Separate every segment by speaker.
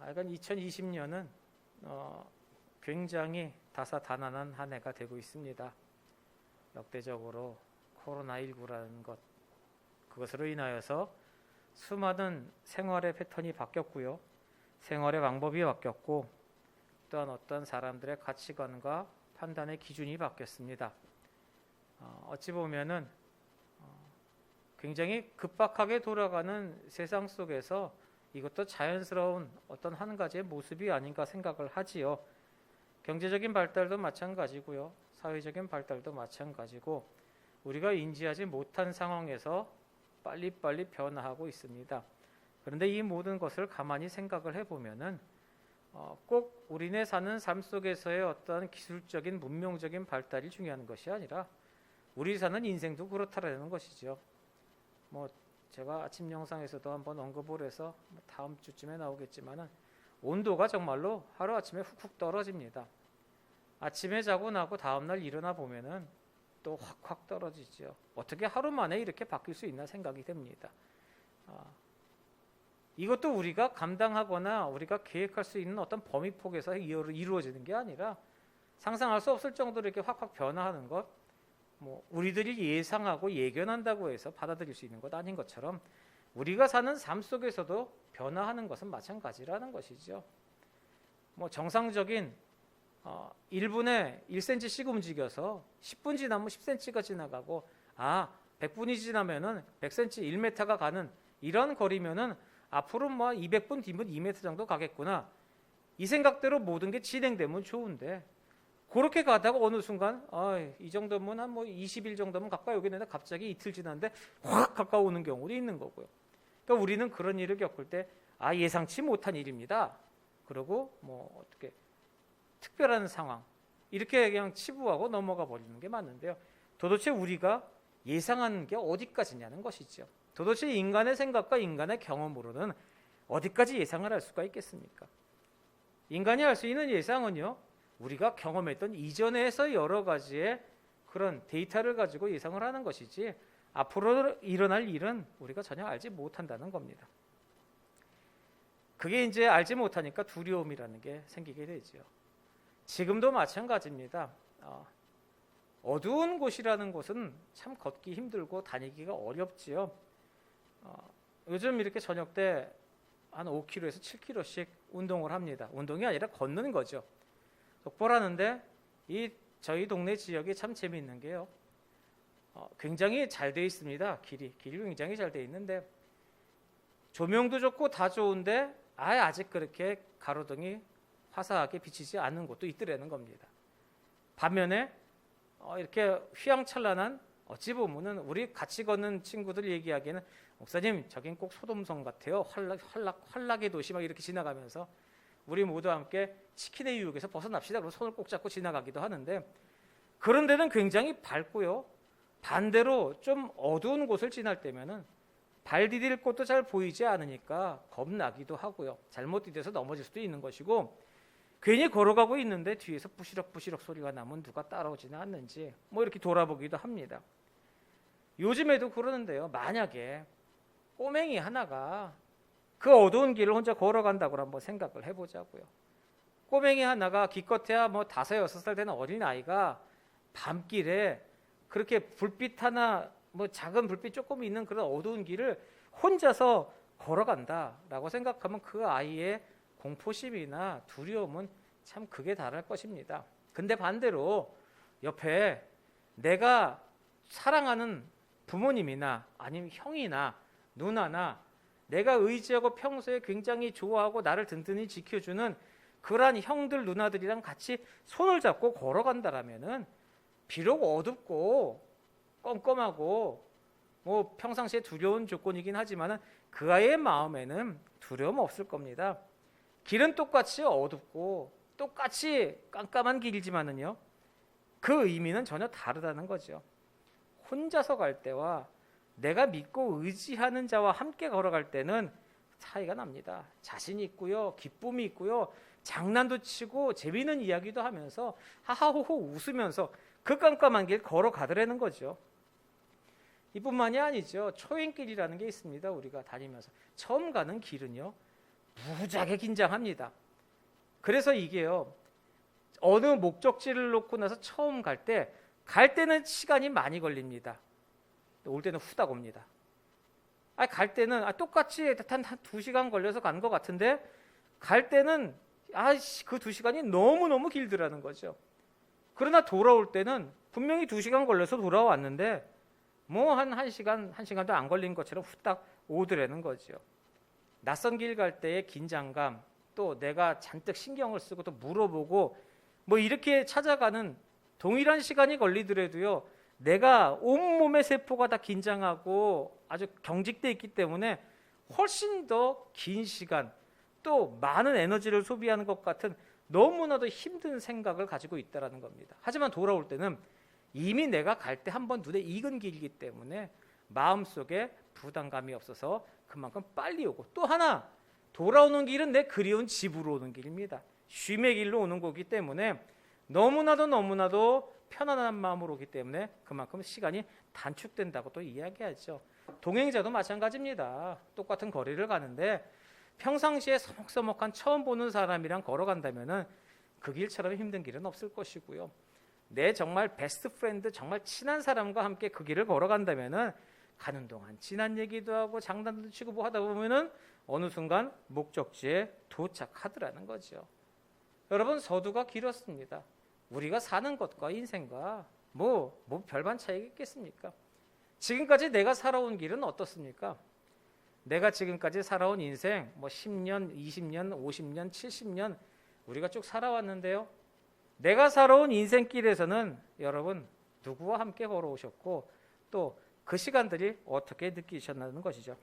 Speaker 1: 하여간 2020년은 굉장히 다사다난한 한 해가 되고 있습니다. 역대적으로 코로나19라는 것, 그것으로 인하여서 수많은 생활의 패턴이 바뀌었고요. 생활의 방법이 바뀌었고, 또한 어떤 사람들의 가치관과 판단의 기준이 바뀌었습니다. 어찌 보면은 굉장히 급박하게 돌아가는 세상 속에서 이것도 자연스러운 어떤 한 가지의 모습이 아닌가 생각을 하지요. 경제적인 발달도 마찬가지고요. 사회적인 발달도 마찬가지고, 우리가 인지하지 못한 상황에서 빨리빨리 변화하고 있습니다. 그런데 이 모든 것을 가만히 생각을 해보면은 꼭 우리네 사는 삶 속에서의 어떤 기술적인 문명적인 발달이 중요한 것이 아니라 우리 사는 인생도 그렇다라는 것이죠. 제가 아침 영상에서도 한번 언급을 해서 다음 주쯤에 나오겠지만은 온도가 정말로 하루아침에 훅훅 떨어집니다. 아침에 자고 나고 다음날 일어나 보면은 또 확확 떨어지죠. 어떻게 하루 만에 이렇게 바뀔 수 있나 생각이 됩니다. 이것도 우리가 감당하거나 우리가 계획할 수 있는 어떤 범위 폭에서 이루어지는 게 아니라 상상할 수 없을 정도로 이렇게 확확 변화하는 것, 우리들이 예상하고 예견한다고 해서 받아들일 수 있는 것 아닌 것처럼 우리가 사는 삶 속에서도 변화하는 것은 마찬가지라는 것이죠. 정상적인 1분에 1cm씩 움직여서 10분 지나면 10cm가 지나가고 100분이 지나면은 100cm, 1m가 가는 이런 거리면은 앞으로 200분 뒤면 2m 정도 가겠구나. 이 생각대로 모든 게 진행되면 좋은데 그렇게 가다가 어느 순간 이 정도면 한 20일 정도면 가까이 오겠는데 갑자기 이틀 지났는데 확 가까워오는 경우도 있는 거고요. 그러니까 우리는 그런 일을 겪을 때 예상치 못한 일입니다. 그리고 어떻게 특별한 상황 이렇게 그냥 치부하고 넘어가 버리는 게 맞는데요. 도대체 우리가 예상하는 게 어디까지냐는 것이죠. 도대체 인간의 생각과 인간의 경험으로는 어디까지 예상을 할 수가 있겠습니까? 인간이 할 수 있는 예상은요, 우리가 경험했던 이전에서 여러 가지의 그런 데이터를 가지고 예상을 하는 것이지 앞으로 일어날 일은 우리가 전혀 알지 못한다는 겁니다. 그게 이제 알지 못하니까 두려움이라는 게 생기게 되죠. 지금도 마찬가지입니다. 어두운 곳이라는 곳은 참 걷기 힘들고 다니기가 어렵지요. 요즘 이렇게 저녁 때 한 5km에서 7km씩 운동을 합니다. 운동이 아니라 걷는 거죠. 속보라는데 저희 동네 지역이 참 재미있는 게요. 굉장히 잘 돼 있습니다. 길이 굉장히 잘 돼 있는데 조명도 좋고 다 좋은데 아직 그렇게 가로등이 화사하게 비치지 않는 곳도 있더라는 겁니다. 반면에 이렇게 휘황찬란한 어찌 보면은 우리 같이 걷는 친구들 얘기하기에는 목사님 저긴 꼭 소돔성 같아요. 환락의 도시 막 이렇게 지나가면서 우리 모두 함께 치킨의 유혹에서 벗어납시다. 그러고 손을 꼭 잡고 지나가기도 하는데 그런 데는 굉장히 밝고요. 반대로 좀 어두운 곳을 지날 때면은 발 디딜 곳도 잘 보이지 않으니까 겁나기도 하고요. 잘못 디뎌서 넘어질 수도 있는 것이고 괜히 걸어가고 있는데 뒤에서 부시럭부시럭 소리가 나면 누가 따라오지는 않는지 이렇게 돌아보기도 합니다. 요즘에도 그러는데요. 만약에 꼬맹이 하나가 그 어두운 길을 혼자 걸어간다고 한번 생각을 해보자고요. 꼬맹이 하나가 기껏해야 5, 6살 되는 어린아이가 밤길에 그렇게 불빛 하나 작은 불빛 조금 있는 그런 어두운 길을 혼자서 걸어간다라고 생각하면 그 아이의 공포심이나 두려움은 참 극에 달할 것입니다. 근데 반대로 옆에 내가 사랑하는 부모님이나 아니면 형이나 누나나 내가 의지하고 평소에 굉장히 좋아하고 나를 든든히 지켜주는 그러한 형들 누나들이랑 같이 손을 잡고 걸어간다라면은 비록 어둡고 껌껌하고 평상시에 두려운 조건이긴 하지만은 그 아이의 마음에는 두려움 없을 겁니다. 길은 똑같이 어둡고 똑같이 깜깜한 길이지만은요, 그 의미는 전혀 다르다는 거죠. 혼자서 갈 때와 내가 믿고 의지하는 자와 함께 걸어갈 때는 차이가 납니다. 자신이 있고요, 기쁨이 있고요, 장난도 치고 재미있는 이야기도 하면서 하하호호 웃으면서 그 깜깜한 길 걸어가더라는 거죠. 이뿐만이 아니죠. 초행길이라는 게 있습니다. 우리가 다니면서 처음 가는 길은요, 무지하게 긴장합니다. 그래서 이게요, 어느 목적지를 놓고 나서 처음 갈 때는 시간이 많이 걸립니다. 올 때는 후딱 옵니다. 갈 때는 똑같이 한 2시간 걸려서 간 것 같은데 갈 때는 그 2시간이 너무너무 길더라는 거죠. 그러나 돌아올 때는 분명히 2시간 걸려서 돌아왔는데 뭐 한 1시간도 안 걸린 것처럼 후딱 오더라는 거죠. 낯선 길 갈 때의 긴장감, 또 내가 잔뜩 신경을 쓰고 또 물어보고 뭐 이렇게 찾아가는 동일한 시간이 걸리더라도요, 내가 온몸의 세포가 다 긴장하고 아주 경직돼 있기 때문에 훨씬 더 긴 시간, 또 많은 에너지를 소비하는 것 같은 너무나도 힘든 생각을 가지고 있다는 겁니다. 하지만 돌아올 때는 이미 내가 갈 때 한번 눈에 익은 길이기 때문에 마음속에 부담감이 없어서 그만큼 빨리 오고, 또 하나 돌아오는 길은 내 그리운 집으로 오는 길입니다. 쉼의 길로 오는 거기 때문에 너무나도 편안한 마음으로 오기 때문에 그만큼 시간이 단축된다고 또 이야기하죠. 동행자도 마찬가지입니다. 똑같은 거리를 가는데 평상시에 서먹서먹한 처음 보는 사람이랑 걸어간다면은 그 길처럼 힘든 길은 없을 것이고요. 내 정말 베스트 프렌드, 정말 친한 사람과 함께 그 길을 걸어간다면은 가는 동안 지난 얘기도 하고 장난도 치고 뭐 하다 보면은 어느 순간 목적지에 도착하더라는 거죠. 여러분, 서두가 길었습니다. 우리가 사는 것과 인생과 뭐 별반 차이가 있겠습니까? 지금까지 내가 살아온 길은 어떻습니까? 내가 지금까지 살아온 인생 뭐 10년, 20년, 50년, 70년 우리가 쭉 살아왔는데요. 내가 살아온 인생길에서는 여러분 누구와 함께 걸어오셨고 또 그 시간들이 어떻게 느끼셨나는 것이죠.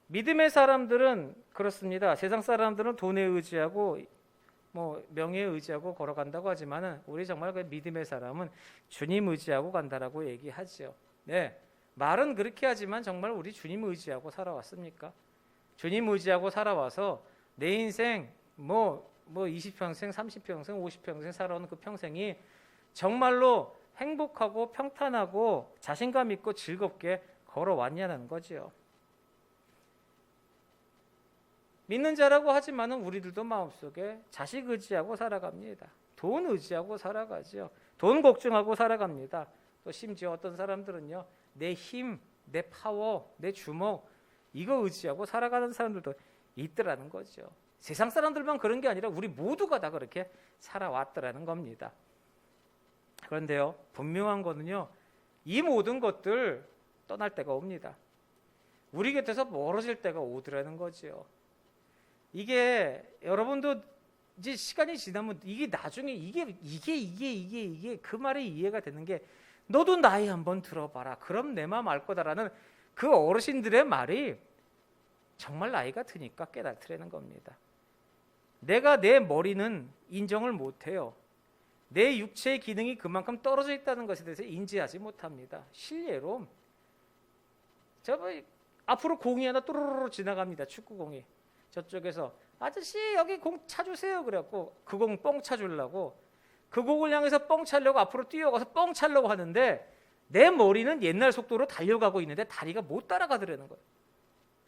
Speaker 1: 믿음의 사람들은 그렇습니다. 세상 사람들은 돈에 의지하고 뭐 명예에 의지하고 걸어간다고 하지만은 우리 정말 그 믿음의 사람은 주님 의지하고 간다라고 얘기하죠. 네, 말은 그렇게 하지만 정말 우리 주님 의지하고 살아왔습니까? 주님 의지하고 살아와서 내 인생 뭐 20평생, 30평생, 50평생 살아오는 그 평생이 정말로 행복하고 평탄하고 자신감 있고 즐겁게 걸어왔냐는 거죠. 믿는 자라고 하지만은 우리들도 마음속에 자식 의지하고 살아갑니다. 돈 의지하고 살아가죠. 돈 걱정하고 살아갑니다. 또 심지어 어떤 사람들은요, 내 힘, 내 파워, 내 주먹 이거 의지하고 살아가는 사람들도 있더라는 거죠. 세상 사람들만 그런 게 아니라 우리 모두가 다 그렇게 살아왔더라는 겁니다. 그런데요, 분명한 거는요, 이 모든 것들 떠날 때가 옵니다. 우리 곁에서 멀어질 때가 오더라는 거죠. 이게 여러분도 이제 시간이 지나면 이게 나중에 이게 그 말이 이해가 되는 게, 너도 나이 한번 들어봐라. 그럼 내 마음 알 거다라는 그 어르신들의 말이 정말 나이가 드니까 깨닫으라는 겁니다. 내가 내 머리는 인정을 못해요. 내 육체의 기능이 그만큼 떨어져 있다는 것에 대해서 인지하지 못합니다. 실례로 앞으로 공이 하나 또르르 지나갑니다. 축구공이. 저쪽에서 아저씨 여기 공 차주세요. 그래갖고 그 공 뻥 차주려고 그 공을 향해서 뻥 차려고 앞으로 뛰어가서 뻥 차려고 하는데 내 머리는 옛날 속도로 달려가고 있는데 다리가 못 따라가더라는 거예요.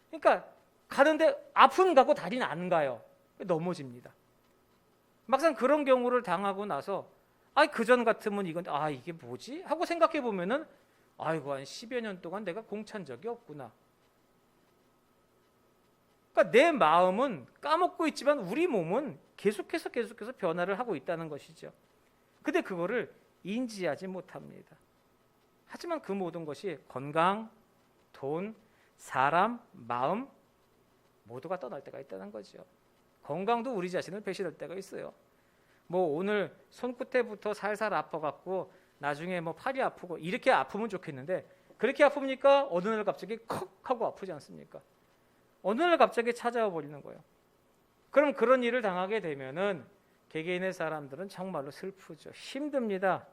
Speaker 1: 그러니까 가는데 앞은 가고 다리는 안 가요. 넘어집니다. 막상 그런 경우를 당하고 나서 그전 같으면 이건 이게 뭐지? 하고 생각해 보면은 아이고 한 10여 년 동안 내가 공 찬 적이 없구나. 그러니까 내 마음은 까먹고 있지만 우리 몸은 계속해서 변화를 하고 있다는 것이죠. 근데 그거를 인지하지 못합니다. 하지만 그 모든 것이 건강, 돈, 사람, 마음 모두가 떠날 때가 있다는 거죠. 건강도 우리 자신을 배신할 때가 있어요. 뭐 오늘 손끝에부터 살살 아파갖고 나중에 뭐 팔이 아프고 이렇게 아프면 좋겠는데 그렇게 아픕니까? 어느 날 갑자기 컥 하고 아프지 않습니까? 어느 날 갑자기 찾아와 버리는 거예요. 그럼 그런 일을 당하게 되면은 개개인의 사람들은 정말로 슬프죠. 힘듭니다.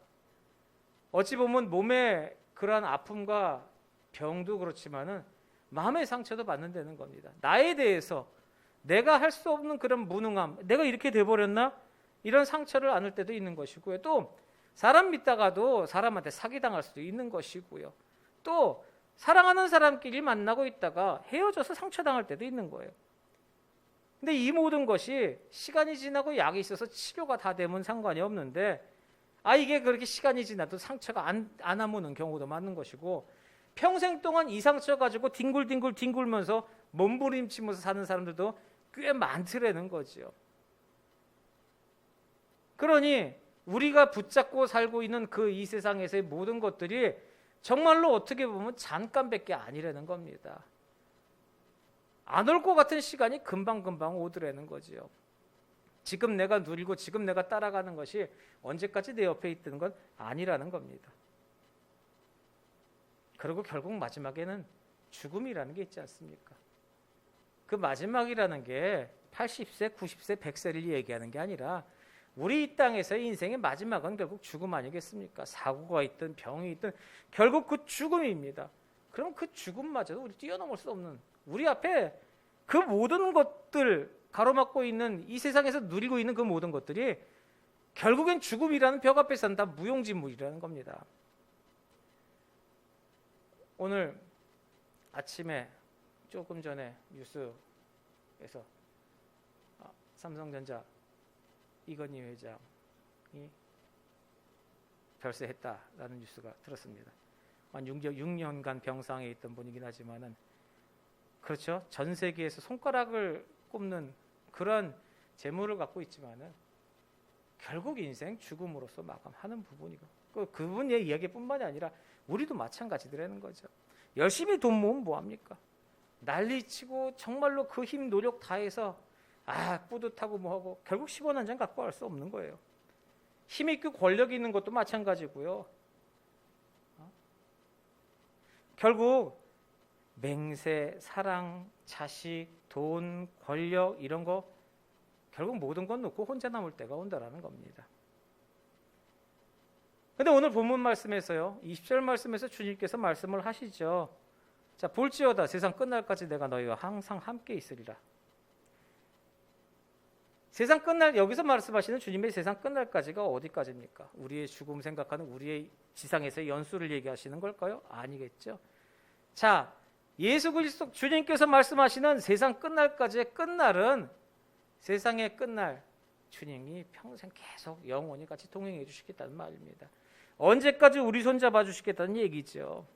Speaker 1: 어찌 보면 몸의 그러한 아픔과 병도 그렇지만은 마음의 상처도 받는다는 겁니다. 나에 대해서 내가 할 수 없는 그런 무능함, 내가 이렇게 돼버렸나? 이런 상처를 안을 때도 있는 것이고요. 또 사람 믿다가도 사람한테 사기당할 수도 있는 것이고요. 또 사랑하는 사람끼리 만나고 있다가 헤어져서 상처당할 때도 있는 거예요. 근데 이 모든 것이 시간이 지나고 약이 있어서 치료가 다 되면 상관이 없는데, 이게 그렇게 시간이 지나도 상처가 안 아무는 경우도 많은 것이고, 평생 동안 이 상처 가지고 뒹굴뒹굴 뒹굴면서 몸부림치면서 사는 사람들도 꽤 많더라는 거죠. 그러니 우리가 붙잡고 살고 있는 그 이 세상에서의 모든 것들이 정말로 어떻게 보면 잠깐밖에 아니라는 겁니다. 안 올 것 같은 시간이 금방금방 오더라는 거지요. 지금 내가 누리고 지금 내가 따라가는 것이 언제까지 내 옆에 있던 건 아니라는 겁니다. 그리고 결국 마지막에는 죽음이라는 게 있지 않습니까? 그 마지막이라는 게 80세, 90세, 100세를 얘기하는 게 아니라 우리 이 땅에서의 인생의 마지막은 결국 죽음 아니겠습니까? 사고가 있든 병이 있든 결국 그 죽음입니다. 그럼 그 죽음마저도 우리 뛰어넘을 수 없는, 우리 앞에 그 모든 것들, 가로막고 있는 이 세상에서 누리고 있는 그 모든 것들이 결국엔 죽음이라는 벽 앞에서는 다 무용지물이라는 겁니다. 오늘 아침에 조금 전에 뉴스에서 삼성전자 이건희 회장이 별세했다라는 뉴스가 들었습니다. 한 6년간 병상에 있던 분이긴 하지만은, 그렇죠, 전 세계에서 손가락을 꼽는 그런 재물을 갖고 있지만은 결국 인생 죽음으로써 마감하는 부분이고, 그분의 이야기뿐만이 아니라 우리도 마찬가지더라는 거죠. 열심히 돈 모으면 뭐합니까? 난리치고 정말로 그 힘 노력 다해서 뿌듯하고 뭐하고 결국 10원 한 장 갖고 갈 수 없는 거예요. 힘 있고 권력이 있는 것도 마찬가지고요. 결국 맹세, 사랑, 자식, 돈, 권력 이런 거 결국 모든 건 놓고 혼자 남을 때가 온다라는 겁니다. 근데 오늘 본문 말씀에서요, 20절 말씀에서 주님께서 말씀을 하시죠. 자, 볼지어다 세상 끝날까지 내가 너희와 항상 함께 있으리라. 세상 끝날, 여기서 말씀하시는 주님의 세상 끝날까지가 어디까지입니까? 우리의 죽음 생각하는 우리의 지상에서의 연수를 얘기하시는 걸까요? 아니겠죠. 자, 예수 그리스도 주님께서 말씀하시는 세상 끝날까지의 끝날은 세상의 끝날, 주님이 평생 계속 영원히 같이 동행해 주시겠다는 말입니다. 언제까지 우리 손잡아 주시겠다는 얘기죠.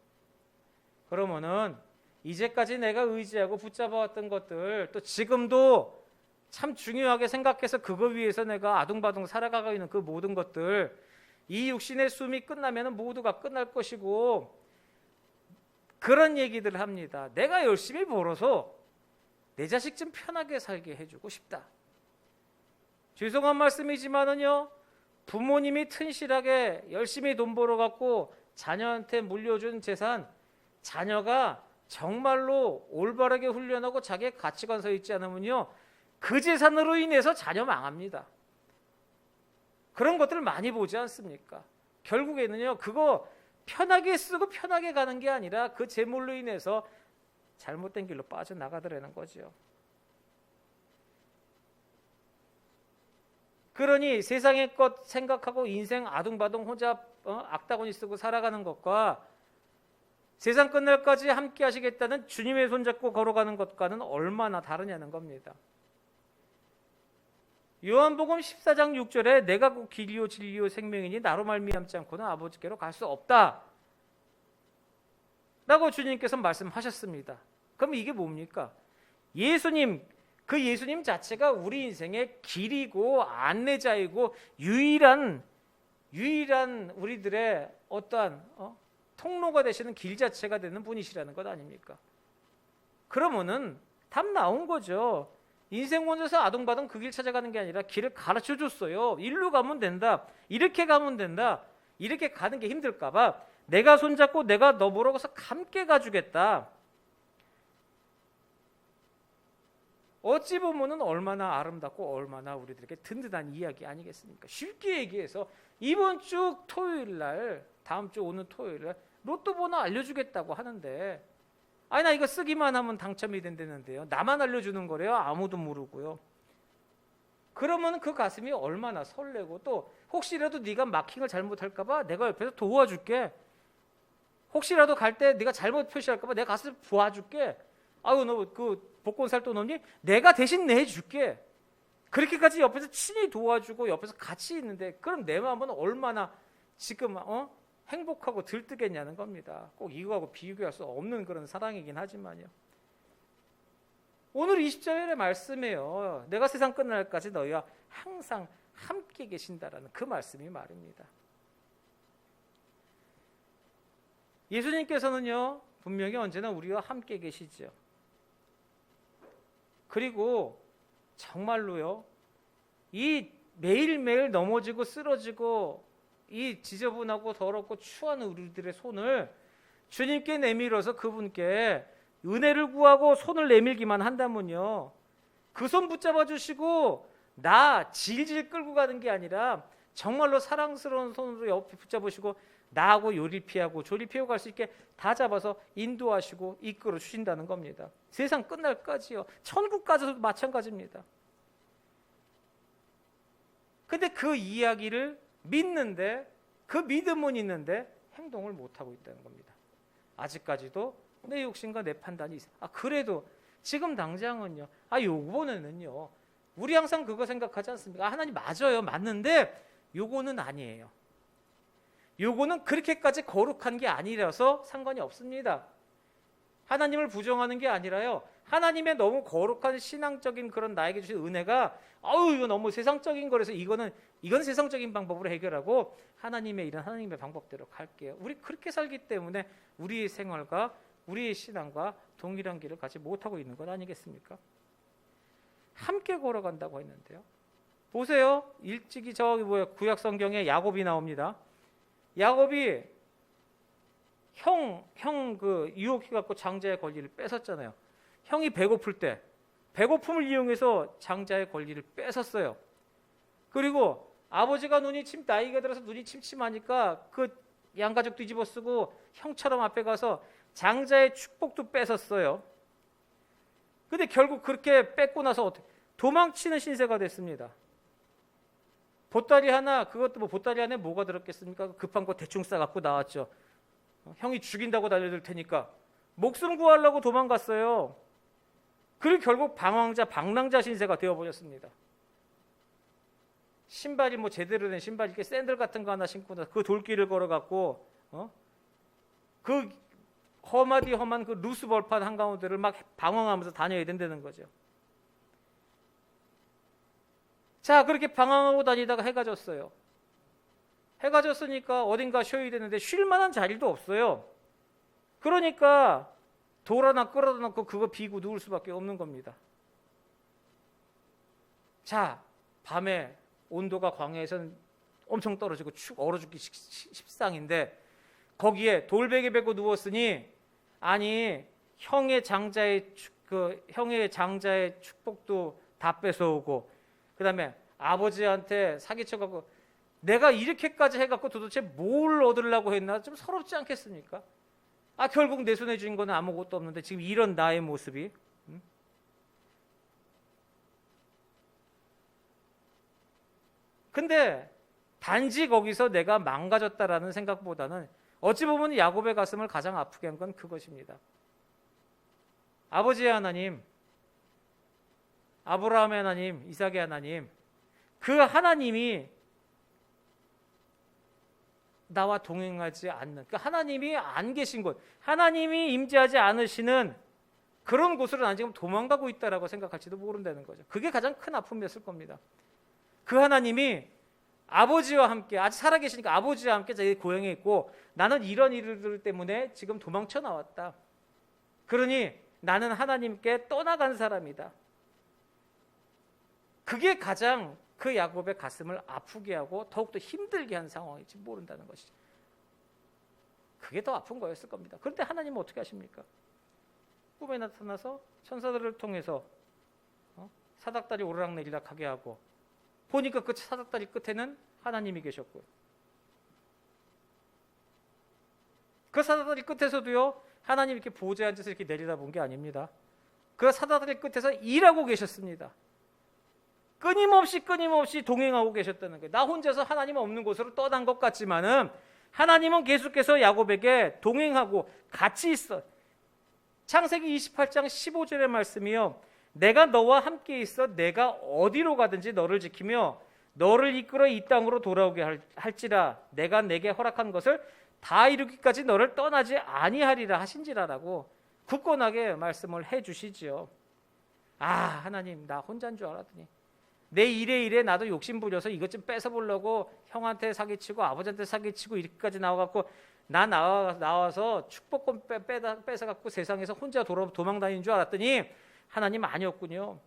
Speaker 1: 그러면은 이제까지 내가 의지하고 붙잡아왔던 것들, 또 지금도 참 중요하게 생각해서 그거 위해서 내가 아둥바둥 살아가고 있는 그 모든 것들, 이 육신의 숨이 끝나면 모두가 끝날 것이고, 그런 얘기들을 합니다. 내가 열심히 벌어서 내 자식 좀 편하게 살게 해주고 싶다. 죄송한 말씀이지만은요, 부모님이 튼실하게 열심히 돈 벌어갖고 자녀한테 물려준 재산, 자녀가 정말로 올바르게 훈련하고 자기의 가치관 서 있지 않으면요, 그 재산으로 인해서 자녀 망합니다. 그런 것들을 많이 보지 않습니까? 결국에는요, 그거 편하게 쓰고 편하게 가는 게 아니라 그 재물로 인해서 잘못된 길로 빠져나가더라는 거죠. 그러니 세상의 것 생각하고 인생 아둥바둥 혼자 악다구니 쓰고 살아가는 것과 세상 끝날까지 함께 하시겠다는 주님의 손잡고 걸어가는 것과는 얼마나 다르냐는 겁니다. 요한복음 14장 6절에 내가 곧 길이요 진리요 생명이니 나로 말미암지 않고는 아버지께로 갈 수 없다 라고 주님께서 말씀하셨습니다. 그럼 이게 뭡니까? 예수님, 그 예수님 자체가 우리 인생의 길이고 안내자이고 유일한 우리들의 어떠한 통로가 되시는 길 자체가 되는 분이시라는 것 아닙니까? 그러면은 답 나온 거죠. 인생 먼저서 아둥바둥 그 길 찾아가는 게 아니라 길을 가르쳐 줬어요. 일로 가면 된다, 이렇게 가면 된다. 이렇게 가는 게 힘들까 봐 내가 손잡고 내가 너 보러서 함께 가주겠다. 어찌 보면은 얼마나 아름답고 얼마나 우리들에게 든든한 이야기 아니겠습니까? 쉽게 얘기해서 이번 주 토요일 날, 다음 주 오는 토요일 날 로또 번호 알려주겠다고 하는데, 나 이거 쓰기만 하면 당첨이 된다는데요, 나만 알려주는 거래요. 아무도 모르고요. 그러면 그 가슴이 얼마나 설레고, 또 혹시라도 네가 마킹을 잘못할까 봐 내가 옆에서 도와줄게, 혹시라도 갈 때 네가 잘못 표시할까 봐 내가 가서 도와줄게. 아유 너 그 복권 살 돈 없니? 내가 대신 내줄게. 그렇게까지 옆에서 친히 도와주고 옆에서 같이 있는데 그럼 내 마음은 얼마나 지금 행복하고 들뜨겠냐는 겁니다. 꼭 이거하고 비교할 수 없는 그런 사랑이긴 하지만요. 오늘 20절의 말씀이에요. 내가 세상 끝날까지 너희와 항상 함께 계신다라는 그 말씀이 말입니다. 예수님께서는요 분명히 언제나 우리와 함께 계시죠. 그리고 정말로요 이 매일매일 넘어지고 쓰러지고 이 지저분하고 더럽고 추한 우리들의 손을 주님께 내밀어서 그분께 은혜를 구하고 손을 내밀기만 한다면요 그 손 붙잡아 주시고 나 질질 끌고 가는 게 아니라 정말로 사랑스러운 손으로 옆에 붙잡으시고 나하고 요리 피하고 조리 피하고 갈 수 있게 다 잡아서 인도하시고 이끌어 주신다는 겁니다. 세상 끝날까지요. 천국까지도 마찬가지입니다. 근데 그 이야기를 믿는데 그 믿음은 있는데 행동을 못하고 있다는 겁니다. 아직까지도 내 욕심과 내 판단이 있어요. 그래도 지금 당장은요. 요번에는요. 우리 항상 그거 생각하지 않습니까? 하나님 맞아요. 맞는데 요거는 아니에요. 요거는 그렇게까지 거룩한 게 아니라서 상관이 없습니다. 하나님을 부정하는 게 아니라요. 하나님의 너무 거룩한 신앙적인 그런 나에게 주신 은혜가 이거 너무 세상적인 거라서 이건 세상적인 방법으로 해결하고 하나님의 일은 하나님의 방법대로 갈게요. 우리 그렇게 살기 때문에 우리의 생활과 우리의 신앙과 동일한 길을 가지 못하고 있는 것 아니겠습니까? 함께 걸어간다고 했는데요. 보세요. 일찍이 구약 성경에 야곱이 나옵니다. 야곱이 유혹해 갖고 장자의 권리를 뺏었잖아요. 형이 배고플 때 배고픔을 이용해서 장자의 권리를 뺏었어요. 그리고 아버지가 나이가 들어서 눈이 침침하니까 그 양가죽 뒤집어 쓰고 형처럼 앞에 가서 장자의 축복도 뺏었어요. 근데 결국 그렇게 뺏고 나서 도망치는 신세가 됐습니다. 보따리 하나, 그것도 보따리 안에 뭐가 들었겠습니까? 급한 거 대충 싸갖고 나왔죠. 형이 죽인다고 달려들 테니까 목숨 구하려고 도망갔어요. 그리고 결국 방랑자 신세가 되어버렸습니다. 신발이 제대로 된 신발, 이렇게 샌들 같은 거 하나 신고 나서 그 돌길을 걸어갖고 그 험한 그 루스 벌판 한가운데를 막 방황하면서 다녀야 된다는 거죠. 자, 그렇게 방황하고 다니다가 해가 졌어요. 해가 졌으니까 어딘가 쉬어야 되는데 쉴 만한 자리도 없어요. 그러니까 돌 하나 끌어다 놓고 그거 비고 누울 수밖에 없는 겁니다. 자, 밤에 온도가 광야에서는 엄청 떨어지고 얼어 죽기 십상인데 거기에 돌베개 베고 누웠으니 형의 장자의 축복도 다 뺏어오고 그다음에 아버지한테 사기쳐갖고 내가 이렇게까지 해갖고 도대체 뭘 얻으려고 했나 좀 서럽지 않겠습니까? 결국 내 손에 쥔 거는 아무것도 없는데 지금 이런 나의 모습이 근데 단지 거기서 내가 망가졌다라는 생각보다는 어찌 보면 야곱의 가슴을 가장 아프게 한 건 그것입니다. 아버지의 하나님, 아브라함의 하나님, 이삭의 하나님, 그 하나님이 나와 동행하지 않는, 그 하나님이 안 계신 곳, 하나님이 임재하지 않으시는 그런 곳으로 난 지금 도망가고 있다라고 생각할지도 모른다는 거죠. 그게 가장 큰 아픔이었을 겁니다. 그 하나님이 아버지와 함께 아직 살아계시니까 아버지와 함께 자기 고향에 있고 나는 이런 일들 때문에 지금 도망쳐 나왔다. 그러니 나는 하나님께 떠나간 사람이다. 그게 가장 그 야곱의 가슴을 아프게 하고 더욱더 힘들게 한 상황일지 모른다는 것이죠. 그게 더 아픈 거였을 겁니다. 그런데 하나님은 어떻게 하십니까? 꿈에 나타나서 천사들을 통해서 사닥다리 오르락내리락 하게 하고 보니까 그 사닥다리 끝에는 하나님이 계셨고요. 그 사닥다리 끝에서도요 하나님 이렇게 보좌에 앉아서 이렇게 내려다본 게 아닙니다. 그 사닥다리 끝에서 일하고 계셨습니다. 끊임없이 동행하고 계셨다는 거예요. 나 혼자서 하나님 없는 곳으로 떠난 것 같지만은 하나님은 계속해서 야곱에게 동행하고 같이 있어. 창세기 28장 15절의 말씀이요. 내가 너와 함께 있어 내가 어디로 가든지 너를 지키며 너를 이끌어 이 땅으로 돌아오게 할지라 내가 내게 허락한 것을 다 이루기까지 너를 떠나지 아니하리라 하신지라라고 굳건하게 말씀을 해주시지요. 하나님 나 혼자인 줄 알았더니 내 일에 나도 욕심 부려서 이것 좀 뺏어보려고 형한테 사기치고 아버지한테 사기치고 이렇게까지 나와갖고 나와서 축복권 뺏어갖고 세상에서 혼자 도망다니는 줄 알았더니 하나님 아니었군요.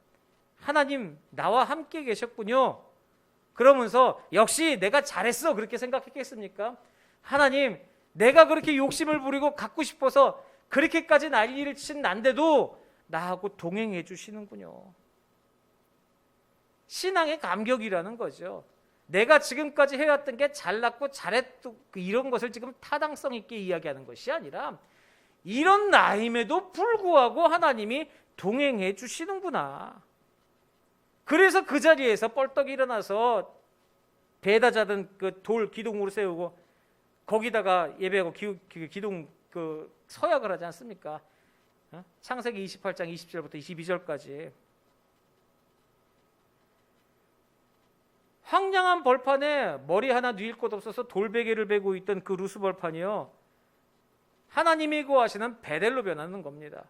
Speaker 1: 하나님 나와 함께 계셨군요. 그러면서 역시 내가 잘했어 그렇게 생각했겠습니까? 하나님 내가 그렇게 욕심을 부리고 갖고 싶어서 그렇게까지 난리를 친 난데도 나하고 동행해 주시는군요. 신앙의 감격이라는 거죠. 내가 지금까지 해왔던 게 잘났고 잘했고 이런 것을 지금 타당성 있게 이야기하는 것이 아니라 이런 나임에도 불구하고 하나님이 동행해 주시는구나. 그래서 그 자리에서 뻘떡 일어나서 배다 잡은 그 돌 기둥으로 세우고 거기다가 예배하고 기둥 그 서약을 하지 않습니까? 창세기 28장 20절부터 22절까지 황량한 벌판에 머리 하나 뉘일 곳 없어서 돌베개를 베고 있던 그 루스 벌판이요 하나님이 구하시는 베델로 변하는 겁니다.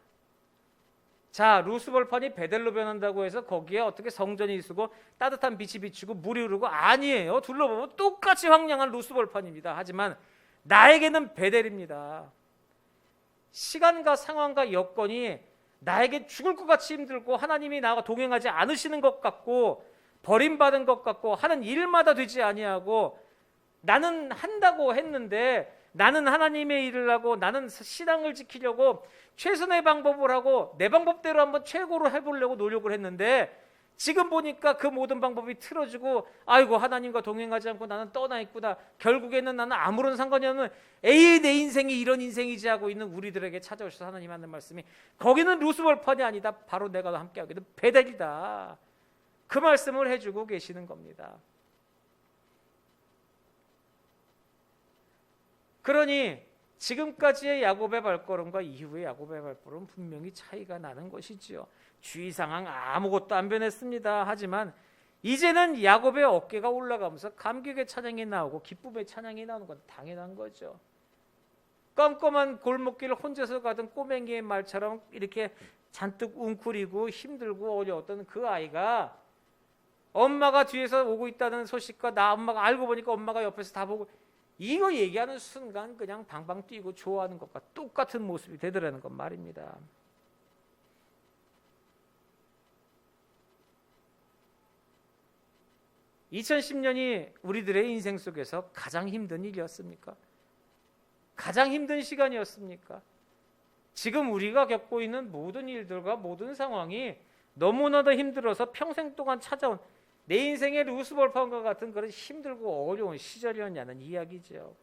Speaker 1: 자, 루스 벌판이 베델로 변한다고 해서 거기에 어떻게 성전이 있고 따뜻한 빛이 비치고 물이 흐르고 아니에요. 둘러보면 똑같이 황량한 루스 벌판입니다. 하지만 나에게는 베델입니다. 시간과 상황과 여건이 나에게 죽을 것 같이 힘들고 하나님이 나와 동행하지 않으시는 것 같고 버림받은 것 같고 하는 일마다 되지 아니하고 나는 한다고 했는데 나는 하나님의 일을 하고 나는 신앙을 지키려고 최선의 방법을 하고 내 방법대로 한번 최고로 해보려고 노력을 했는데 지금 보니까 그 모든 방법이 틀어지고 아이고 하나님과 동행하지 않고 나는 떠나 있구나. 결국에는 나는 아무런 상관이 없는 에이 내 인생이 이런 인생이지 하고 있는 우리들에게 찾아오셔서 하나님 하는 말씀이 거기는 루스벌판이 아니다. 바로 내가 함께하게 된 베델이다. 그 말씀을 해주고 계시는 겁니다. 그러니 지금까지의 야곱의 발걸음과 이후의 야곱의 발걸음은 분명히 차이가 나는 것이지요. 주위 상황 아무것도 안 변했습니다. 하지만 이제는 야곱의 어깨가 올라가면서 감격의 찬양이 나오고 기쁨의 찬양이 나오는 건 당연한 거죠. 깜깜한 골목길을 혼자서 가던 꼬맹이의 말처럼 이렇게 잔뜩 웅크리고 힘들고 어려웠던 그 아이가 엄마가 뒤에서 오고 있다는 소식과 엄마가 알고 보니까 엄마가 옆에서 다 보고 이거 얘기하는 순간 그냥 방방 뛰고 좋아하는 것과 똑같은 모습이 되더라는 것 말입니다. (2010년이) 우리들의 인생 속에서 가장 힘든 일이었습니까? 가장 힘든 시간이었습니까? 지금 우리가 겪고 있는 모든 일들과 모든 상황이 너무나도 힘들어서 평생 동안 찾아온 내 인생의 루스벌판과 같은 그런 힘들고 어려운 시절이었냐는 이야기죠.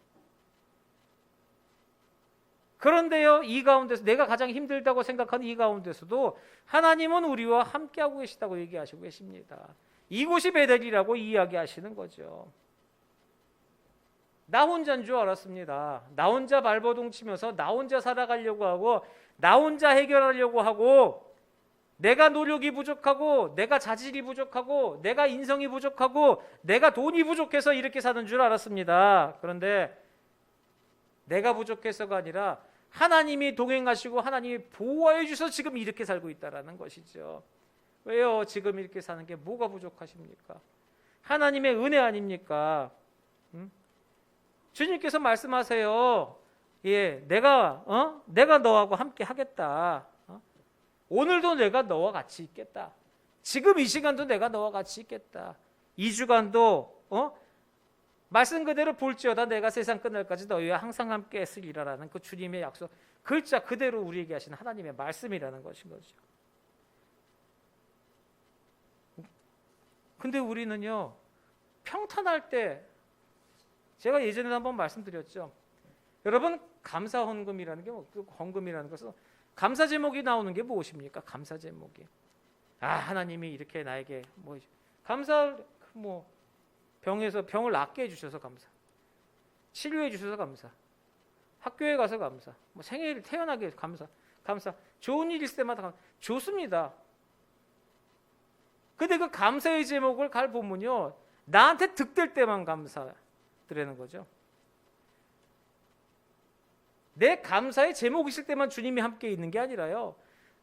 Speaker 1: 그런데요, 이 가운데서 내가 가장 힘들다고 생각하는 이 가운데서도 하나님은 우리와 함께하고 계시다고 얘기하시고 계십니다. 이곳이 베델이라고 이야기하시는 거죠. 나 혼자인 줄 알았습니다. 나 혼자 발버둥 치면서 나 혼자 살아가려고 하고 나 혼자 해결하려고 하고 내가 노력이 부족하고 내가 자질이 부족하고 내가 인성이 부족하고 내가 돈이 부족해서 이렇게 사는 줄 알았습니다. 그런데 내가 부족해서가 아니라 하나님이 동행하시고 하나님이 보호해 주셔서 지금 이렇게 살고 있다는 것이죠. 왜요? 지금 이렇게 사는 게 뭐가 부족하십니까? 하나님의 은혜 아닙니까? 주님께서 말씀하세요. 예, 내가 너하고 함께 하겠다. 오늘도 내가 너와 같이 있겠다. 지금 이 시간도 내가 너와 같이 있겠다. 이 주간도 말씀 그대로 볼지어다 내가 세상 끝날까지 너희와 항상 함께 했으리라라는 그 주님의 약속 글자 그대로 우리에게 하신 하나님의 말씀이라는 것인 거죠. 근데 우리는요 평탄할 때 제가 예전에 한번 말씀드렸죠. 여러분 감사 헌금이라는 게 헌금이라는 것은 감사 제목이 나오는 게 무엇입니까? 감사 제목이 하나님이 이렇게 나에게 병을 낫게 해주셔서 감사. 치료해 주셔서 감사. 학교에 가서 감사. 뭐 생일 태어나게 감사. 좋은 일 있을 때마다 감사. 좋습니다. 근데 그 감사의 제목을 갈 보면요, 나한테 득될 때만 감사드리는 거죠. 내 감사의 제목이 있을 때만 주님이 함께 있는 게 아니라요,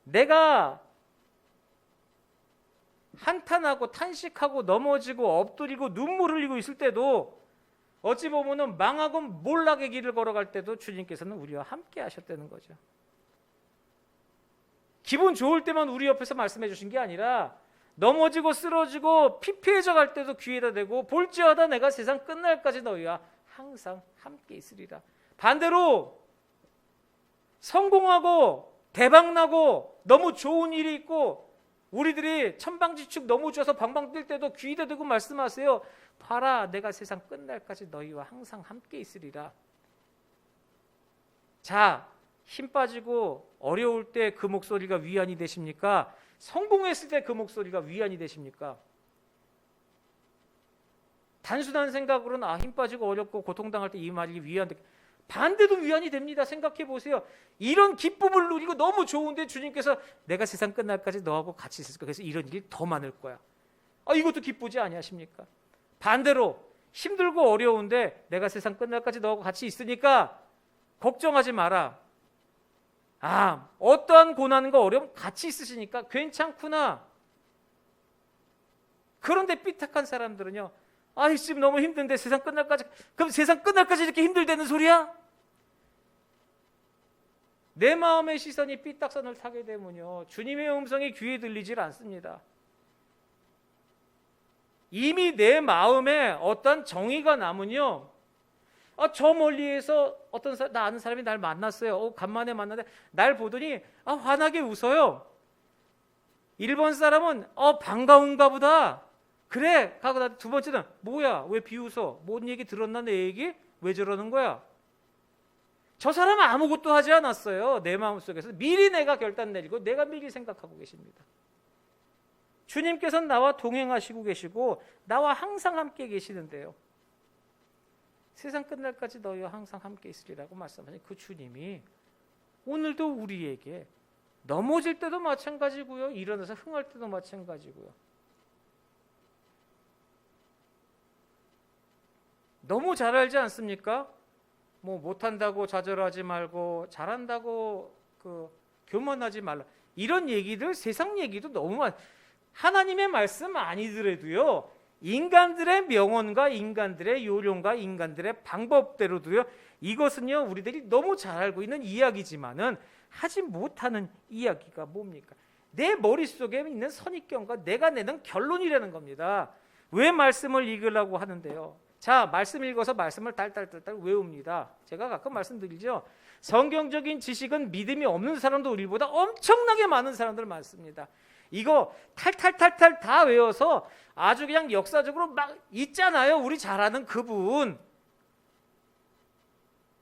Speaker 1: 내가 한탄하고 탄식하고 넘어지고 엎드리고 눈물 흘리고 있을 때도, 어찌 보면은 망하고 몰락의 길을 걸어갈 때도 주님께서는 우리와 함께 하셨다는 거죠. 기분 좋을 때만 우리 옆에서 말씀해 주신 게 아니라 넘어지고 쓰러지고 피폐해져 갈 때도 귀에다 대고 볼지어다 내가 세상 끝날까지 너희와 항상 함께 있으리라. 반대로 성공하고 대박나고 너무 좋은 일이 있고 우리들이 천방지축 너무 좋아서 방방 뛸 때도 귀에다 대고 말씀하세요. 봐라, 내가 세상 끝날까지 너희와 항상 함께 있으리라. 자, 힘 빠지고 어려울 때 그 목소리가 위안이 되십니까? 성공했을 때 그 목소리가 위안이 되십니까? 단순한 생각으로는 힘 빠지고 어렵고 고통당할 때 이 말이 위안돼. 반대도 위안이 됩니다. 생각해 보세요. 이런 기쁨을 누리고 너무 좋은데 주님께서 내가 세상 끝날까지 너하고 같이 있을 거야. 그래서 이런 일이 더 많을 거야. 이것도 기쁘지 아니하십니까? 반대로 힘들고 어려운데 내가 세상 끝날까지 너하고 같이 있으니까 걱정하지 마라. 어떠한 고난과 어려움 같이 있으시니까 괜찮구나. 그런데 삐딱한 사람들은요, 지금 너무 힘든데 세상 끝날까지, 그럼 세상 끝날까지 이렇게 힘들다는 소리야? 내 마음의 시선이 삐딱선을 타게 되면요, 주님의 음성이 귀에 들리질 않습니다. 이미 내 마음에 어떤 정의가 나면요, 저 멀리에서 나 아는 사람이 날 만났어요. 간만에 만났는데 날 보더니 환하게 웃어요. 일본 사람은 반가운가 보다. 그래. 하고 나 두 번째는 뭐야? 왜 비웃어? 뭔 얘기 들었나 내 얘기? 왜 저러는 거야? 저 사람은 아무것도 하지 않았어요. 내 마음속에서 미리 내가 결단 내리고 내가 미리 생각하고 계십니다. 주님께서는 나와 동행하시고 계시고 나와 항상 함께 계시는데요, 세상 끝날까지 너희와 항상 함께 있으리라고 말씀하신 그 주님이 오늘도 우리에게 넘어질 때도 마찬가지고요, 일어나서 흥할 때도 마찬가지고요, 너무 잘 알지 않습니까? 뭐 못한다고 좌절하지 말고 잘한다고 교만하지 말라, 이런 얘기들, 세상 얘기도 너무 많아요. 하나님의 말씀 아니더라도요, 인간들의 명언과 인간들의 요령과 인간들의 방법대로도요, 이것은요 우리들이 너무 잘 알고 있는 이야기지만은 하지 못하는 이야기가 뭡니까? 내 머릿속에 있는 선입견과 내가 내는 결론이라는 겁니다. 왜 말씀을 읽으려고 하는데요? 자, 말씀 읽어서 말씀을 달달달달 외웁니다. 제가 가끔 말씀드리죠, 성경적인 지식은 믿음이 없는 사람도 우리보다 엄청나게 많은 사람들 많습니다. 이거 탈탈탈탈 다 외워서 아주 그냥 역사적으로 막 있잖아요. 우리 잘 아는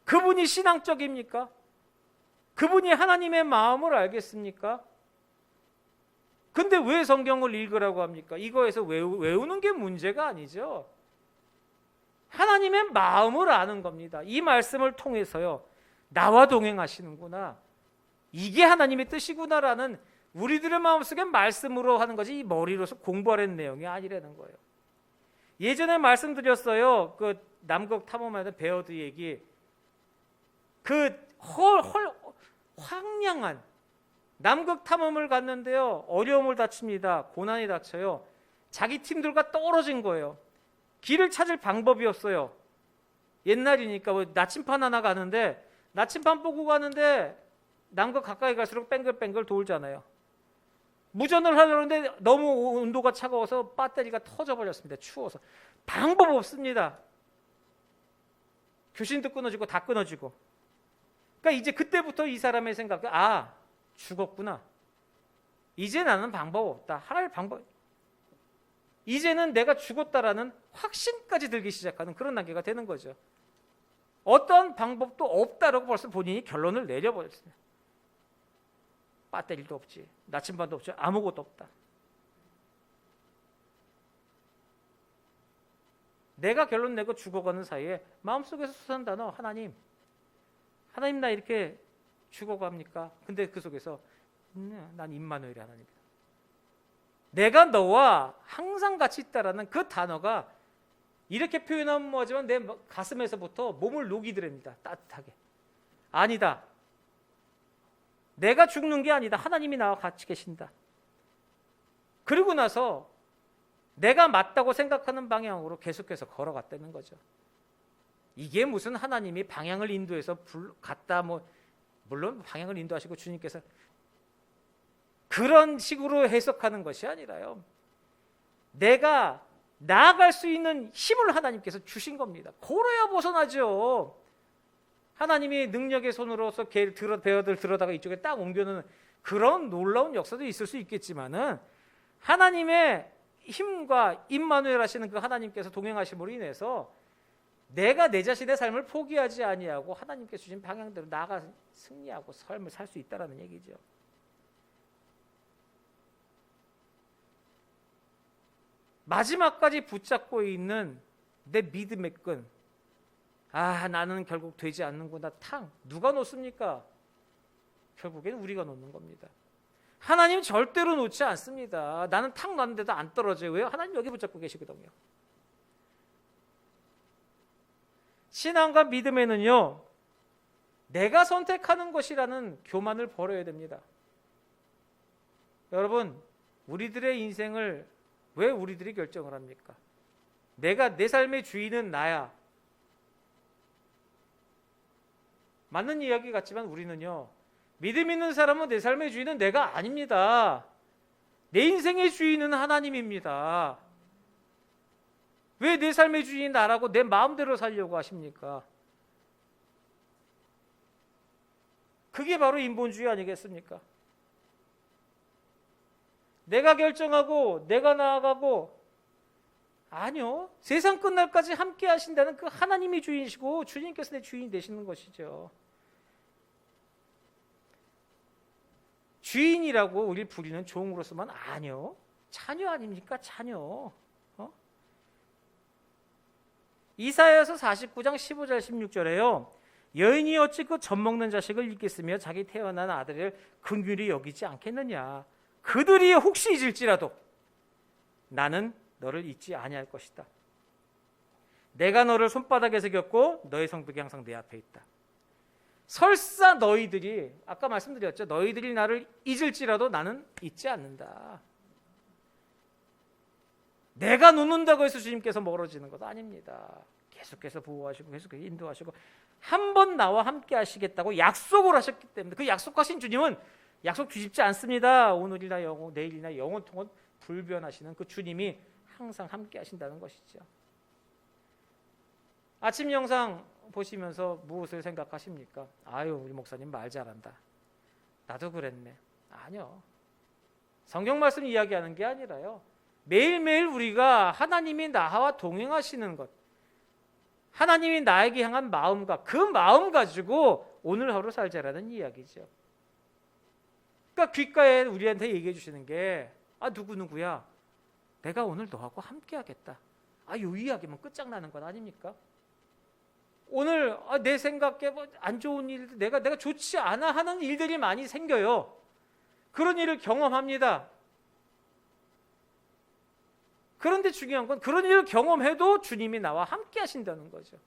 Speaker 1: 그분이 신앙적입니까? 그분이 하나님의 마음을 알겠습니까? 근데 왜 성경을 읽으라고 합니까? 이거에서 외우는 게 문제가 아니죠. 하나님의 마음을 아는 겁니다. 이 말씀을 통해서요, 나와 동행하시는구나, 이게 하나님의 뜻이구나라는 우리들의 마음속에 말씀으로 하는 것이 이 머리로서 공부하는 내용이 아니라는 거예요. 예전에 말씀드렸어요. 그 남극 탐험하던 베어드 얘기. 황량한 남극 탐험을 갔는데요, 어려움을 닥칩니다. 고난이 닥쳐요. 자기 팀들과 떨어진 거예요. 길을 찾을 방법이 없어요. 옛날이니까 나침반 하나 가는데, 나침반 보고 가는데 남극 가까이 갈수록 뱅글뱅글 돌잖아요. 무전을 하려는데 너무 온도가 차가워서 배터리가 터져버렸습니다. 추워서. 방법 없습니다. 교신도 끊어지고 다 끊어지고. 그러니까 이제 그때부터 이 사람의 생각이 죽었구나. 이제 나는 방법 없다. 하나의 방법. 이제는 내가 죽었다라는 확신까지 들기 시작하는 그런 단계가 되는 거죠. 어떤 방법도 없다라고 벌써 본인이 결론을 내려버렸습니다. 배터리도 없지, 나침반도 없지, 아무것도 없다. 내가 결론 내고 죽어가는 사이에 마음속에서 솟아난 단어 하나님. 하나님 나 이렇게 죽어갑니까? 근데 그 속에서 난 임마누엘의 하나님이다. 내가 너와 항상 같이 있다라는 그 단어가 이렇게 표현하면 뭐하지만 내 가슴에서부터 몸을 녹이더랍니다. 따뜻하게. 아니다. 내가 죽는 게 아니다. 하나님이 나와 같이 계신다. 그리고 나서 내가 맞다고 생각하는 방향으로 계속해서 걸어갔다는 거죠. 이게 무슨 하나님이 방향을 인도해서 갔다 물론 방향을 인도하시고 주님께서 그런 식으로 해석하는 것이 아니라요. 내가 나아갈 수 있는 힘을 하나님께서 주신 겁니다. 그래야 벗어나죠. 하나님이 능력의 손으로서 배어들 들어다가 이쪽에 딱 옮겨놓는 그런 놀라운 역사도 있을 수 있겠지만은 하나님의 힘과 임마누엘 하시는 그 하나님께서 동행하심으로 인해서 내가 내 자신의 삶을 포기하지 아니하고 하나님께서 주신 방향대로 나아가 승리하고 삶을 살 수 있다라는 얘기죠. 마지막까지 붙잡고 있는 내 믿음의 끈. 나는 결국 되지 않는구나. 누가 놓습니까? 결국엔 우리가 놓는 겁니다. 하나님 절대로 놓지 않습니다. 나는 탁 놨는데도 안 떨어져요. 왜요? 하나님 여기 붙잡고 계시거든요. 신앙과 믿음에는요, 내가 선택하는 것이라는 교만을 버려야 됩니다. 여러분, 우리들의 인생을 왜 우리들이 결정을 합니까? 내 삶의 주인은 나야. 맞는 이야기 같지만 우리는요, 믿음 있는 사람은 내 삶의 주인은 내가 아닙니다. 내 인생의 주인은 하나님입니다. 왜 내 삶의 주인이 나라고 내 마음대로 살려고 하십니까? 그게 바로 인본주의 아니겠습니까? 내가 결정하고 내가 나아가고 아니요. 세상 끝날까지 함께 하신다는 그 하나님이 주인이시고 주님께서 내 주인이 되시는 것이죠. 주인이라고 우리 부리는 종으로서만 아니요. 자녀 아닙니까? 자녀. 이사야서 49장 15절 16절에요. 여인이 어찌 그 젖먹는 자식을 잊겠으며 자기 태어난 아들을 긍휼히 여기지 않겠느냐. 그들이 혹시 잊을지라도 나는 너를 잊지 아니할 것이다. 내가 너를 손바닥에 새겼고 너의 성벽이 항상 내 앞에 있다. 설사 너희들이 아까 말씀드렸죠. 너희들이 나를 잊을지라도 나는 잊지 않는다. 내가 놓는다고 해서 주님께서 멀어지는 것도 아닙니다. 계속해서 보호하시고 계속해서 인도하시고 한 번 나와 함께 하시겠다고 약속을 하셨기 때문에 그 약속하신 주님은 약속 뒤집지 않습니다. 오늘이나 영원, 내일이나 영원통은 불변하시는 그 주님이 항상 함께 하신다는 것이죠. 아침 영상 보시면서 무엇을 생각하십니까? 아유, 우리 목사님 말 잘한다. 나도 그랬네. 아니요. 성경 말씀 이야기하는 게 아니라요. 매일매일 우리가 하나님이 나와 동행하시는 것, 하나님이 나에게 향한 마음과 그 마음 가지고 오늘 하루 살자라는 이야기죠. 그러니까 귓가에 우리한테 얘기해 주시는 게 누구누구야. 내가 오늘 너하고 함께 하겠다. 요 이야기만 끝장나는 것 아닙니까? 오늘 내 생각에 안 좋은 일들, 내가 좋지 않아 하는 일들이 많이 생겨요. 그런 일을 경험합니다. 그런데 중요한 건 그런 일을 경험해도 주님이 나와 함께 하신다는 거죠.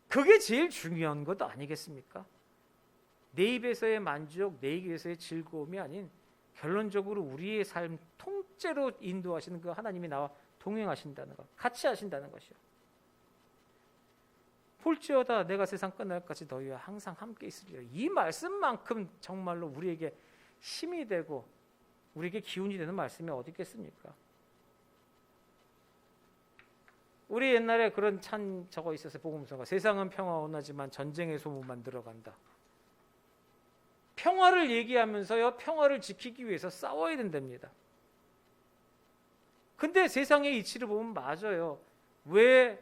Speaker 1: 그게 제일 중요한 것 아니겠습니까? 내 입에서의 만족, 내 입에서의 즐거움이 아닌 결론적으로 우리의 삶 통째로 인도하시는 그 하나님이 나와 동행하신다는 것, 같이 하신다는 것이요. 볼지어다 내가 세상 끝날까지 너희와 항상 함께 있으리라. 이 말씀만큼 정말로 우리에게 힘이 되고 우리에게 기운이 되는 말씀이 어디 있겠습니까? 우리 옛날에 그런 찬 적어 있었어요. 복음서가 세상은 평화원하지만 전쟁의 소문만 들어간다. 평화를 얘기하면서요, 평화를 지키기 위해서 싸워야 된답니다. 근데 세상의 이치를 보면 맞아요. 왜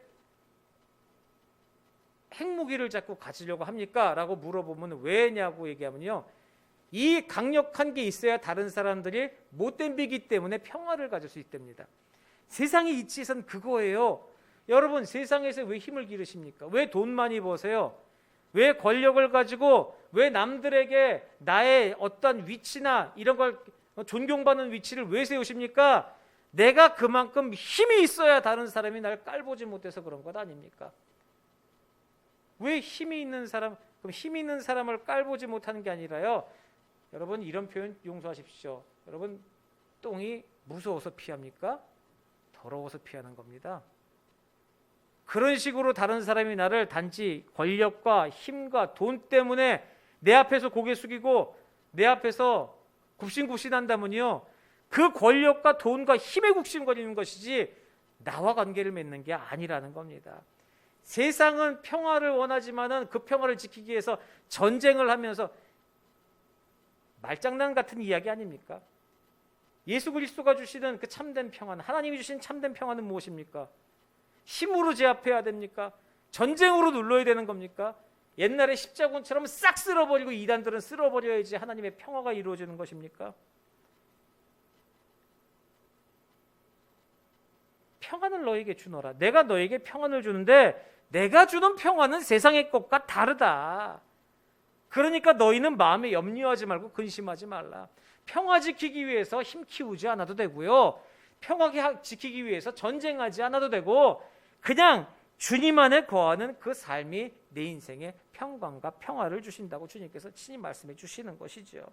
Speaker 1: 핵무기를 자꾸 가지려고 합니까? 라고 물어보면 왜냐고 얘기하면요, 이 강력한 게 있어야 다른 사람들이 못 덤비기 때문에 평화를 가질 수 있답니다. 세상의 이치에선 그거예요. 여러분, 세상에서 왜 힘을 기르십니까? 왜 돈 많이 버세요? 왜 권력을 가지고, 왜 남들에게 나의 어떤 위치나 이런 걸 존경받는 위치를 왜 세우십니까? 내가 그만큼 힘이 있어야 다른 사람이 날 깔보지 못해서 그런 것 아닙니까? 왜 힘이 있는 사람, 그럼 힘 있는 사람을 깔보지 못하는 게 아니라요. 여러분, 이런 표현 용서하십시오. 여러분, 똥이 무서워서 피합니까? 더러워서 피하는 겁니다. 그런 식으로 다른 사람이 나를 단지 권력과 힘과 돈 때문에 내 앞에서 고개 숙이고 내 앞에서 굽신굽신한다면요, 그 권력과 돈과 힘에 굽신거리는 것이지 나와 관계를 맺는 게 아니라는 겁니다. 세상은 평화를 원하지만은 그 평화를 지키기 위해서 전쟁을 하면서, 말장난 같은 이야기 아닙니까? 예수 그리스도가 주시는 그 참된 평화는, 하나님이 주신 참된 평화는 무엇입니까? 힘으로 제압해야 됩니까? 전쟁으로 눌러야 되는 겁니까? 옛날에 십자군처럼 싹 쓸어버리고 이단들은 쓸어버려야지 하나님의 평화가 이루어지는 것입니까? 평안을 너에게 주노라. 내가 너에게 평안을 주는데 내가 주는 평안은 세상의 것과 다르다. 그러니까 너희는 마음에 염려하지 말고 근심하지 말라. 평화 지키기 위해서 힘 키우지 않아도 되고요, 평화 지키기 위해서 전쟁하지 않아도 되고, 그냥 주님 안에 거하는 그 삶이 내 인생에 평강과 평화를 주신다고 주님께서 친히 말씀해 주시는 것이죠.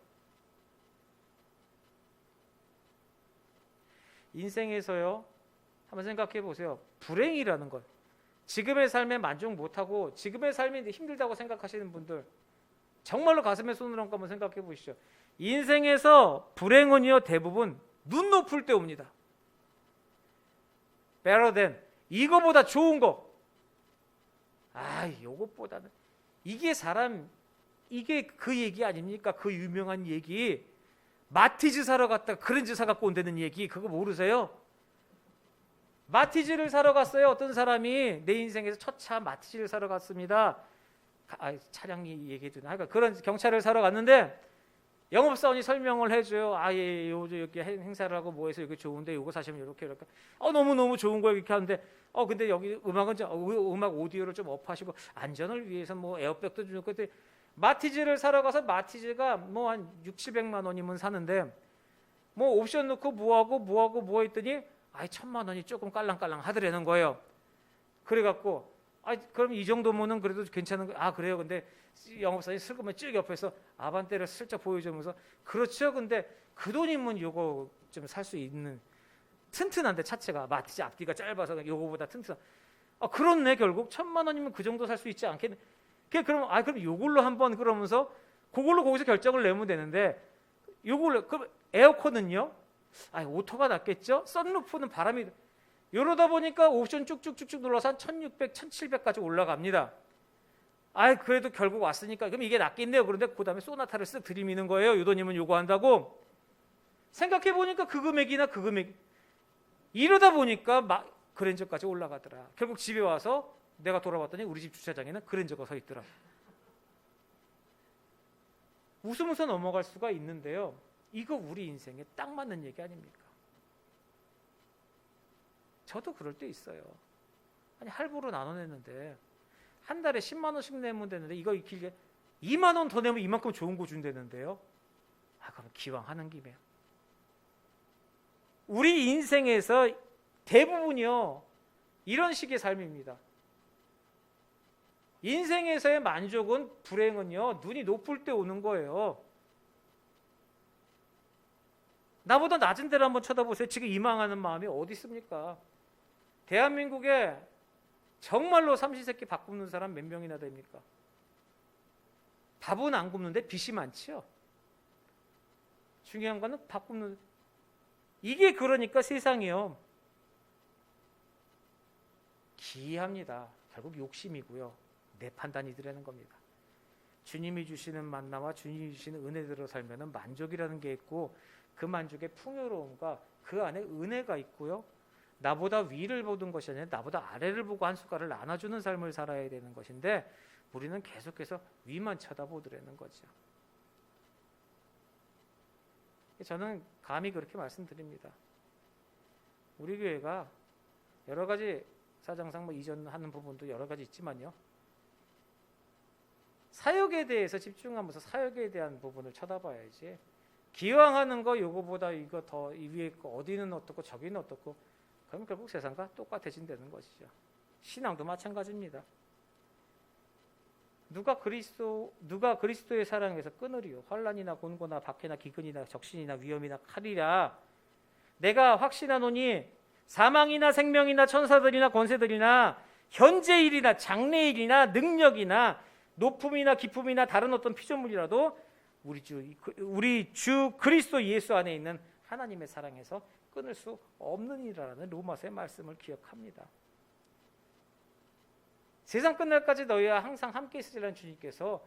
Speaker 1: 인생에서요, 한번 생각해 보세요. 불행이라는 것, 지금의 삶에 만족 못하고 지금의 삶이 힘들다고 생각하시는 분들, 정말로 가슴에 손을 얹고 한번 생각해 보시죠. 인생에서 불행은요, 대부분 눈 높을 때 옵니다. better than, 이거보다 좋은 거, 요것보다는, 이게 그 얘기 아닙니까? 그 유명한 얘기, 마티즈 사러 갔다가 크렌즈 사갖고 온다는 얘기, 그거 모르세요? 마티즈를 사러 갔어요. 어떤 사람이 내 인생에서 첫 차 마티즈를 사러 갔습니다. 차량이 얘기해도 그러니까 그런 경차를 사러 갔는데 영업사원이 설명을 해줘요. 이렇게 행사를 하고 뭐해서 이게 좋은데 이거 사시면 이렇게 너무 좋은 거예요. 이렇게 하는데 근데 여기 음악은 음악 오디오를 좀 업하시고 안전을 위해서 뭐 에어백도 좀 그때 마티즈를 사러 가서 마티즈가 뭐 한 600~700만 원이면 사는데 뭐 옵션 넣고 뭐 했더니 1,000만 원이 조금 깔랑깔랑 하더라는 거예요. 그래갖고 그럼 이 정도면은 그래도 괜찮은 거. 그래요. 근데 영업사원이 슬그머니 쭉 옆에서 아반떼를 슬쩍 보여주면서, 그렇죠. 근데 그 돈이면 요거 좀 살 수 있는, 튼튼한데 차체가 마티즈 앞뒤가 짧아서 요거보다 튼튼. 그렇네. 결국 1,000만 원이면 그 정도 살 수 있지 않겠네. 그럼 요걸로 한번, 그러면서 그걸로 거기서 결정을 내면 되는데, 요걸로. 그럼 에어컨은요? 오토가 낫겠죠? 썬루프는 바람이, 이러다 보니까 옵션 쭉쭉쭉쭉 눌러서 한 1,600, 1,700까지 올라갑니다. 그래도 결국 왔으니까 그럼 이게 낫겠네요. 그런데 그 다음에 소나타를 쓱 들이미는 거예요. 요 돈이면 요거 한다고. 생각해 보니까 그 금액이나 그 금액, 이러다 보니까 그랜저까지 올라가더라. 결국 집에 와서 내가 돌아봤더니 우리 집 주차장에는 그랜저가 서 있더라. 웃으면서 넘어갈 수가 있는데요, 이거 우리 인생에 딱 맞는 얘기 아닙니까? 저도 그럴 때 있어요. 할부로 나눠냈는데 한 달에 10만 원씩 내면 되는데 이거 길게 2만 원 더 내면 이만큼 좋은 거 준다는데요. 그럼 기왕 하는 김에. 우리 인생에서 대부분이요, 이런 식의 삶입니다. 인생에서의 만족은, 불행은요, 눈이 높을 때 오는 거예요. 나보다 낮은 데를 한번 쳐다보세요. 지금 이망하는 마음이 어디 있습니까? 대한민국에 정말로 삼시세끼 밥 굶는 사람 몇 명이나 됩니까? 밥은 안 굶는데 빚이 많지요. 중요한 거는 밥 굶는, 이게 그러니까 세상이요, 기이합니다. 결국 욕심이고요, 내 판단이더라는 겁니다. 주님이 주시는 만나와 주님이 주시는 은혜대로 살면은 만족이라는 게 있고, 그 만족의 풍요로움과 그 안에 은혜가 있고요, 나보다 위를 보던 것이 아니라 나보다 아래를 보고 한 숟갈을 나눠주는 삶을 살아야 되는 것인데, 우리는 계속해서 위만 쳐다보더라는 거죠. 저는 감히 그렇게 말씀드립니다. 우리 교회가 여러 가지 사정상 뭐 이전하는 부분도 여러 가지 있지만요. 사역에 대해서 집중하면서 사역에 대한 부분을 쳐다봐야지. 기왕하는 거 요거보다 이거 더 위에 거 어디는 어떻고 저기는 어떻고 그럼 결국 세상과 똑같아진다는 것이죠. 신앙도 마찬가지입니다. 누가 그리스도의 사랑에서 끊으리요? 환난이나 곤고나 박해나 기근이나 적신이나 위험이나 칼이라. 내가 확신하노니 사망이나 생명이나 천사들이나 권세들이나 현재 일이나 장래 일이나 능력이나 높음이나 기쁨이나 다른 어떤 피조물이라도 우리 주 그리스도 예수 안에 있는 하나님의 사랑에서 끊을 수 없느니라는 로마서의 말씀을 기억합니다. 세상 끝날까지 너희와 항상 함께 있으리라는 주님께서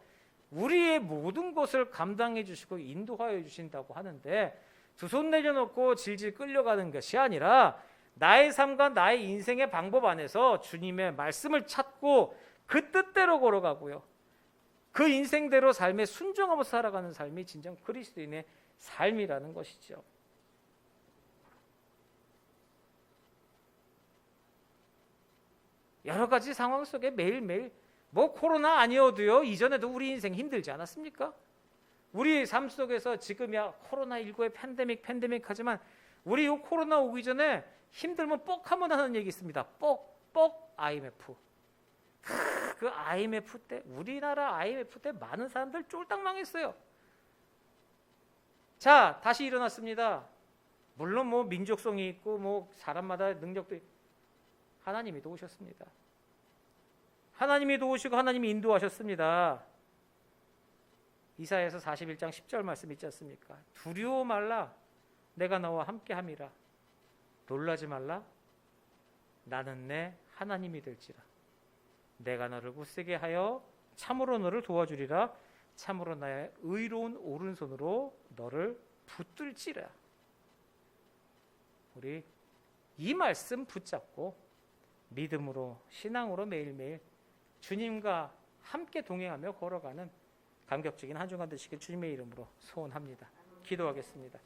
Speaker 1: 우리의 모든 것을 감당해 주시고 인도하여 주신다고 하는데 두 손 내려놓고 질질 끌려가는 것이 아니라 나의 삶과 나의 인생의 방법 안에서 주님의 말씀을 찾고 그 뜻대로 걸어가고요. 그 인생대로 삶에 순종하면서 살아가는 삶이 진정 그리스도인의 삶이라는 것이죠. 여러 가지 상황 속에 매일매일 뭐 코로나 아니어도요. 이전에도 우리 인생 힘들지 않았습니까? 우리 삶 속에서 지금이야 코로나19의 팬데믹 하지만 우리 이 코로나 오기 전에 힘들면 뻑 하면 하는 얘기 있습니다. 뻑 IMF. 그 IMF 때 우리나라 IMF 때 많은 사람들 쫄딱 망했어요. 자, 다시 일어났습니다. 물론 뭐 민족성이 있고 뭐 사람마다 능력도 있고 하나님이 도우셨습니다. 하나님이 도우시고 하나님이 인도하셨습니다. 이사야서 41장 10절 말씀 있지 않습니까? 두려워 말라 내가 너와 함께함이라. 놀라지 말라 나는 내 하나님이 될지라. 내가 너를 굳세게 하여 참으로 너를 도와주리라. 참으로 나의 의로운 오른손으로 너를 붙들지라. 우리 이 말씀 붙잡고 믿음으로 신앙으로 매일매일 주님과 함께 동행하며 걸어가는 감격적인 한 주간 되시길 주님의 이름으로 소원합니다. 기도하겠습니다.